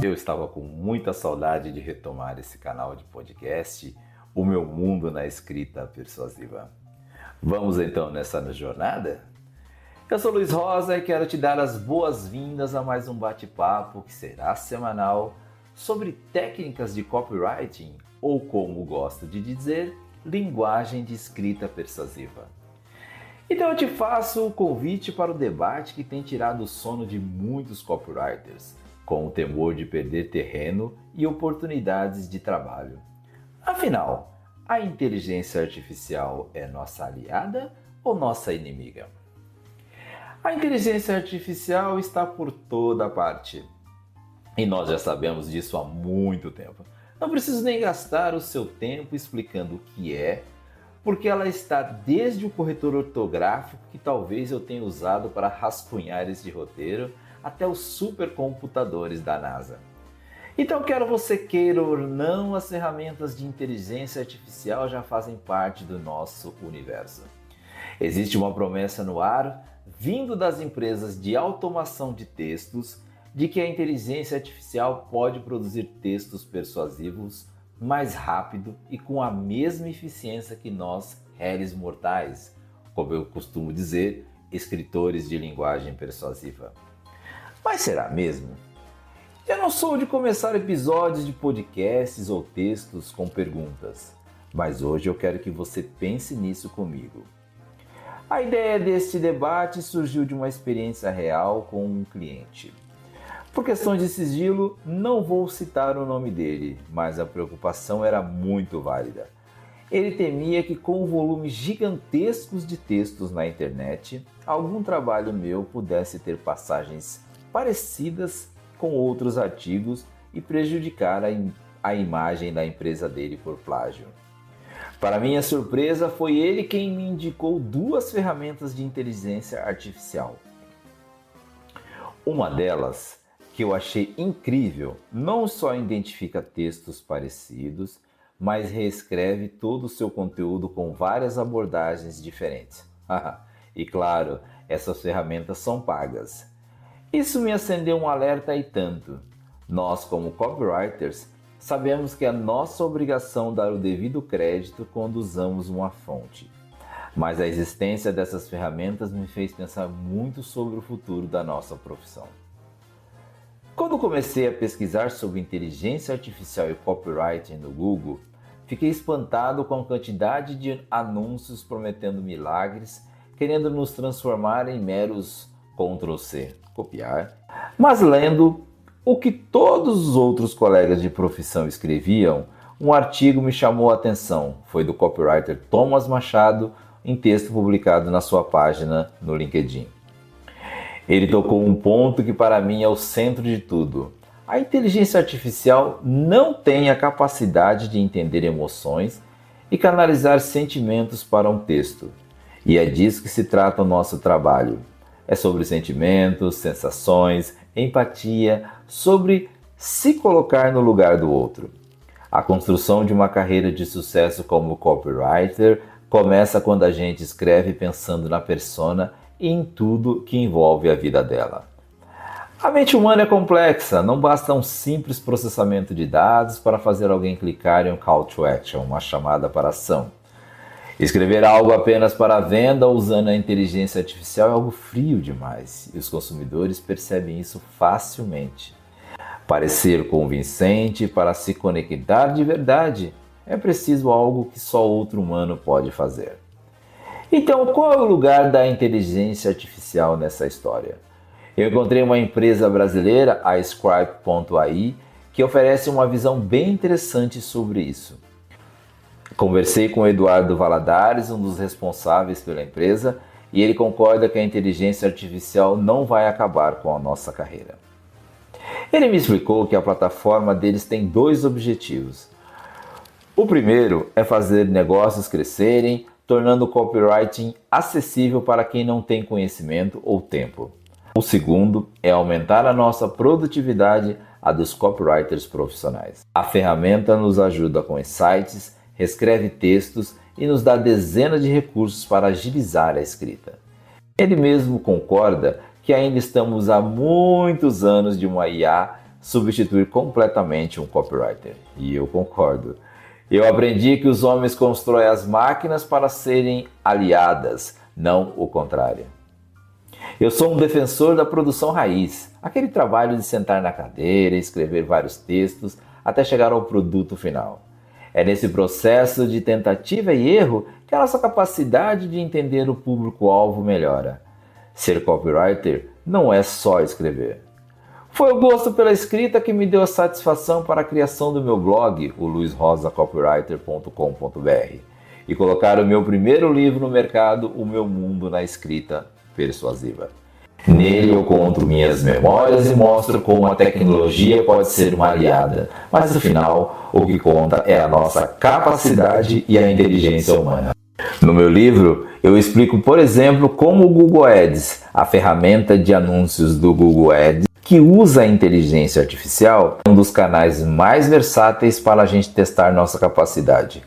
Eu estava com muita saudade de retomar esse canal de podcast, O Meu Mundo na Escrita Persuasiva. Vamos então nessa jornada? Eu sou Luiz Rosa e quero te dar as boas-vindas a mais um bate-papo que será semanal sobre técnicas de copywriting ou, como gosto de dizer, linguagem de escrita persuasiva. Então eu te faço o convite para o debate que tem tirado o sono de muitos copywriters, com o temor de perder terreno e oportunidades de trabalho. Afinal, a inteligência artificial é nossa aliada ou nossa inimiga? A inteligência artificial está por toda parte. E nós já sabemos disso há muito tempo. Não preciso nem gastar o seu tempo explicando o que é, porque ela está desde o corretor ortográfico que talvez eu tenha usado para rascunhar este roteiro, até os supercomputadores da NASA. Então, quer você queira ou não, as ferramentas de inteligência artificial já fazem parte do nosso universo. Existe uma promessa no ar, vindo das empresas de automação de textos, de que a inteligência artificial pode produzir textos persuasivos mais rápido e com a mesma eficiência que nós, réis mortais, como eu costumo dizer, escritores de linguagem persuasiva. Mas será mesmo? Eu não sou de começar episódios de podcasts ou textos com perguntas, mas hoje eu quero que você pense nisso comigo. A ideia deste debate surgiu de uma experiência real com um cliente. Por questões de sigilo, não vou citar o nome dele, mas a preocupação era muito válida. Ele temia que, com volumes gigantescos de textos na internet, algum trabalho meu pudesse ter passagens parecidas com outros artigos e prejudicar a imagem da empresa dele por plágio. Para minha surpresa, foi ele quem me indicou duas ferramentas de inteligência artificial. Uma delas, que eu achei incrível, não só identifica textos parecidos, mas reescreve todo o seu conteúdo com várias abordagens diferentes. E claro, essas ferramentas são pagas. Isso me acendeu um alerta e tanto. Nós, como copywriters, sabemos que é nossa obrigação dar o devido crédito quando usamos uma fonte. Mas a existência dessas ferramentas me fez pensar muito sobre o futuro da nossa profissão. Quando comecei a pesquisar sobre inteligência artificial e copywriting no Google, fiquei espantado com a quantidade de anúncios prometendo milagres, querendo nos transformar em meros Ctrl+C, copiar. Mas lendo o que todos os outros colegas de profissão escreviam, um artigo me chamou a atenção. Foi do copywriter Thomas Machado, em texto publicado na sua página no LinkedIn. Ele tocou um ponto que para mim é o centro de tudo. A inteligência artificial não tem a capacidade de entender emoções e canalizar sentimentos para um texto. E é disso que se trata o nosso trabalho. É sobre sentimentos, sensações, empatia, sobre se colocar no lugar do outro. A construção de uma carreira de sucesso como copywriter começa quando a gente escreve pensando na persona e em tudo que envolve a vida dela. A mente humana é complexa, não basta um simples processamento de dados para fazer alguém clicar em um call to action, uma chamada para ação. Escrever algo apenas para venda usando a inteligência artificial é algo frio demais e os consumidores percebem isso facilmente. Parecer convincente para se conectar de verdade é preciso algo que só outro humano pode fazer. Então, qual é o lugar da inteligência artificial nessa história? Eu encontrei uma empresa brasileira, a Scribe.ai, que oferece uma visão bem interessante sobre isso. Conversei com o Eduardo Valadares, um dos responsáveis pela empresa, e ele concorda que a inteligência artificial não vai acabar com a nossa carreira. Ele me explicou que a plataforma deles tem dois objetivos. O primeiro é fazer negócios crescerem, tornando o copywriting acessível para quem não tem conhecimento ou tempo. O segundo é aumentar a nossa produtividade, a dos copywriters profissionais. A ferramenta nos ajuda com insights, reescreve textos e nos dá dezenas de recursos para agilizar a escrita. Ele mesmo concorda que ainda estamos há muitos anos de uma IA substituir completamente um copywriter. E eu concordo. Eu aprendi que os homens constroem as máquinas para serem aliadas, não o contrário. Eu sou um defensor da produção raiz, aquele trabalho de sentar na cadeira e escrever vários textos até chegar ao produto final. É nesse processo de tentativa e erro que a nossa capacidade de entender o público-alvo melhora. Ser copywriter não é só escrever. Foi o gosto pela escrita que me deu a satisfação para a criação do meu blog, o luizrosacopywriter.com.br, e colocar o meu primeiro livro no mercado, O Meu Mundo na Escrita Persuasiva. Nele eu conto minhas memórias e mostro como a tecnologia pode ser uma aliada, mas no final o que conta é a nossa capacidade e a inteligência humana. No meu livro, eu explico, por exemplo, como o Google Ads, a ferramenta de anúncios do Google Ads, que usa a inteligência artificial, é um dos canais mais versáteis para a gente testar nossa capacidade.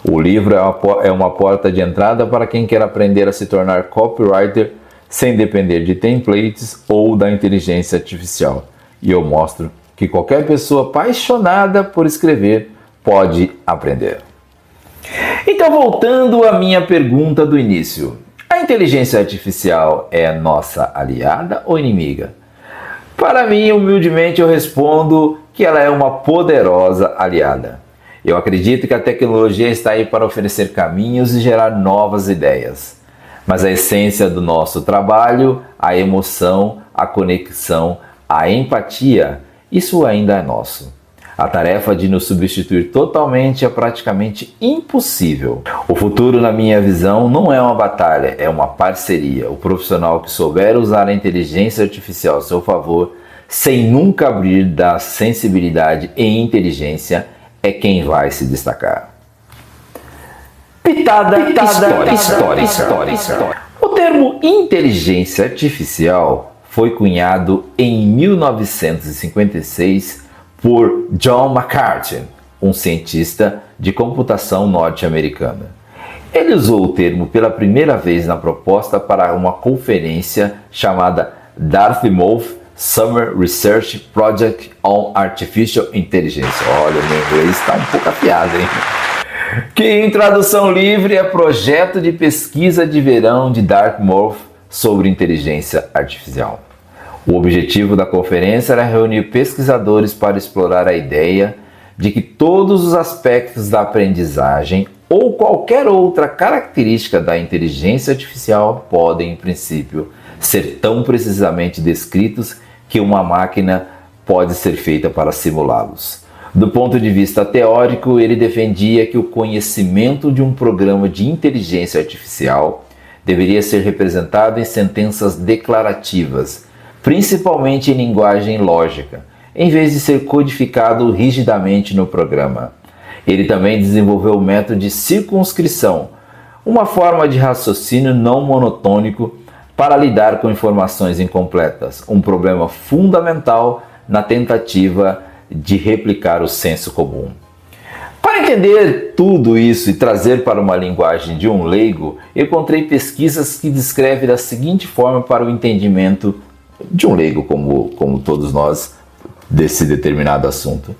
O livro é uma porta de entrada para quem quer aprender a se tornar copywriter sem depender de templates ou da inteligência artificial. E eu mostro que qualquer pessoa apaixonada por escrever pode aprender. Então, voltando à minha pergunta do início, a inteligência artificial é nossa aliada ou inimiga? Para mim, humildemente, eu respondo que ela é uma poderosa aliada. Eu acredito que a tecnologia está aí para oferecer caminhos e gerar novas ideias. Mas a essência do nosso trabalho, a emoção, a conexão, a empatia, isso ainda é nosso. A tarefa de nos substituir totalmente é praticamente impossível. O futuro, na minha visão, não é uma batalha, é uma parceria. O profissional que souber usar a inteligência artificial a seu favor, sem nunca abrir da sensibilidade e inteligência, é quem vai se destacar. Pitada, história. O termo inteligência artificial foi cunhado em 1956 por John McCarthy, um cientista de computação norte-americano. Ele usou o termo pela primeira vez na proposta para uma conferência chamada Dartmouth Summer Research Project on Artificial Intelligence. Olha, meu inglês está um pouco afiado, hein? Que em tradução livre é projeto de pesquisa de verão de Dartmouth sobre inteligência artificial. O objetivo da conferência era reunir pesquisadores para explorar a ideia de que todos os aspectos da aprendizagem ou qualquer outra característica da inteligência artificial podem, em princípio, ser tão precisamente descritos que uma máquina pode ser feita para simulá-los. Do ponto de vista teórico, ele defendia que o conhecimento de um programa de inteligência artificial deveria ser representado em sentenças declarativas, principalmente em linguagem lógica, em vez de ser codificado rigidamente no programa. Ele também desenvolveu o método de circunscrição, uma forma de raciocínio não monotônico para lidar com informações incompletas, um problema fundamental na tentativa de replicar o senso comum. Para entender tudo isso e trazer para uma linguagem de um leigo, eu encontrei pesquisas que descrevem da seguinte forma para o entendimento de um leigo como todos nós desse determinado assunto.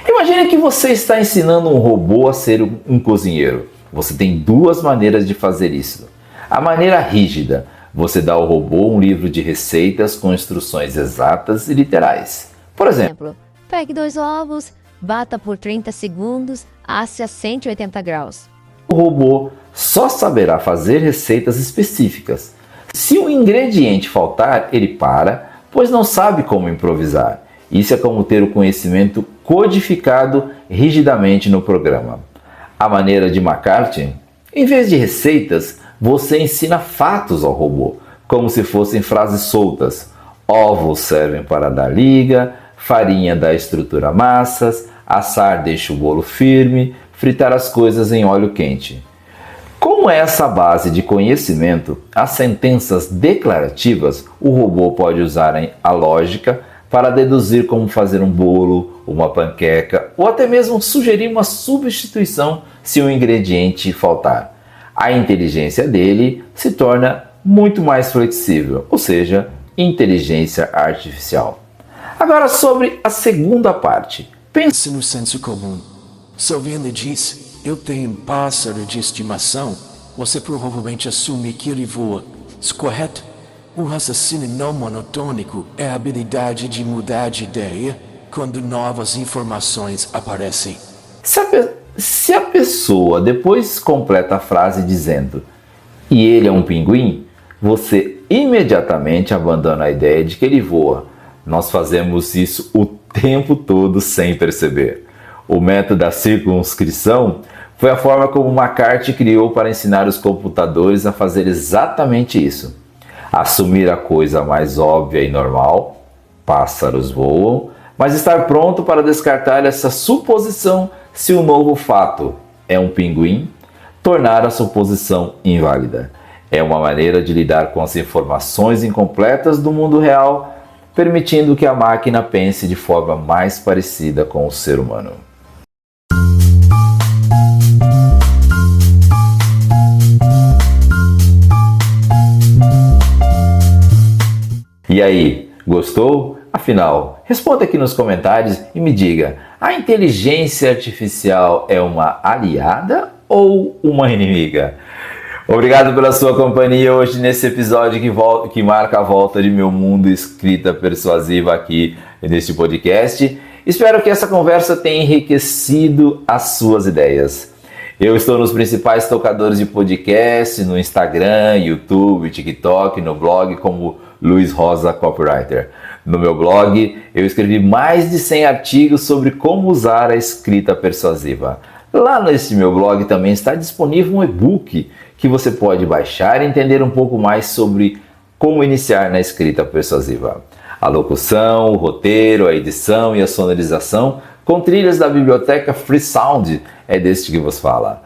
Imagine que você está ensinando um robô a ser um cozinheiro. Você tem duas maneiras de fazer isso. A maneira rígida, você dá ao robô um livro de receitas com instruções exatas e literais. Por exemplo, pegue 2 ovos, bata por 30 segundos, asse a 180 graus. O robô só saberá fazer receitas específicas. Se um ingrediente faltar, ele para, pois não sabe como improvisar. Isso é como ter o conhecimento codificado rigidamente no programa. A maneira de McCarthy, em vez de receitas, você ensina fatos ao robô, como se fossem frases soltas. Ovos servem para dar liga, farinha dá estrutura a massas, assar deixa o bolo firme, fritar as coisas em óleo quente. Com essa base de conhecimento, as sentenças declarativas, o robô pode usar a lógica para deduzir como fazer um bolo, uma panqueca ou até mesmo sugerir uma substituição se um ingrediente faltar. A inteligência dele se torna muito mais flexível, ou seja, inteligência artificial. Agora sobre a segunda parte. Pense no senso comum. Se alguém lhe diz, eu tenho um pássaro de estimação, você provavelmente assume que ele voa. Isso correto? O raciocínio não monotônico é a habilidade de mudar de ideia quando novas informações aparecem. Se a pessoa depois completa a frase dizendo e ele é um pinguim, você imediatamente abandona a ideia de que ele voa. Nós fazemos isso o tempo todo sem perceber. O método da circunscrição foi a forma como McCarthy criou para ensinar os computadores a fazer exatamente isso. Assumir a coisa mais óbvia e normal, pássaros voam, mas estar pronto para descartar essa suposição se o novo fato é um pinguim, tornar a suposição inválida. É uma maneira de lidar com as informações incompletas do mundo real, permitindo que a máquina pense de forma mais parecida com o ser humano. E aí, gostou? Afinal, responda aqui nos comentários e me diga, a inteligência artificial é uma aliada ou uma inimiga? Obrigado pela sua companhia hoje nesse episódio que marca a volta de Meu Mundo Escrita Persuasiva aqui neste podcast. Espero que essa conversa tenha enriquecido as suas ideias. Eu estou nos principais tocadores de podcast, no Instagram, YouTube, TikTok, no blog como Luiz Rosa Copywriter. No meu blog, eu escrevi mais de 100 artigos sobre como usar a escrita persuasiva. Lá nesse meu blog também está disponível um e-book que você pode baixar e entender um pouco mais sobre como iniciar na escrita persuasiva. A locução, o roteiro, a edição e a sonorização com trilhas da biblioteca Freesound é deste que vos fala.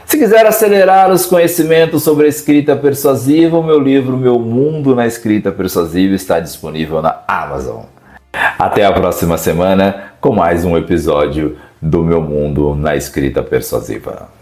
Se quiser acelerar os conhecimentos sobre a escrita persuasiva, o meu livro Meu Mundo na Escrita Persuasiva está disponível na Amazon. Até a próxima semana com mais um episódio do Meu Mundo na Escrita Persuasiva.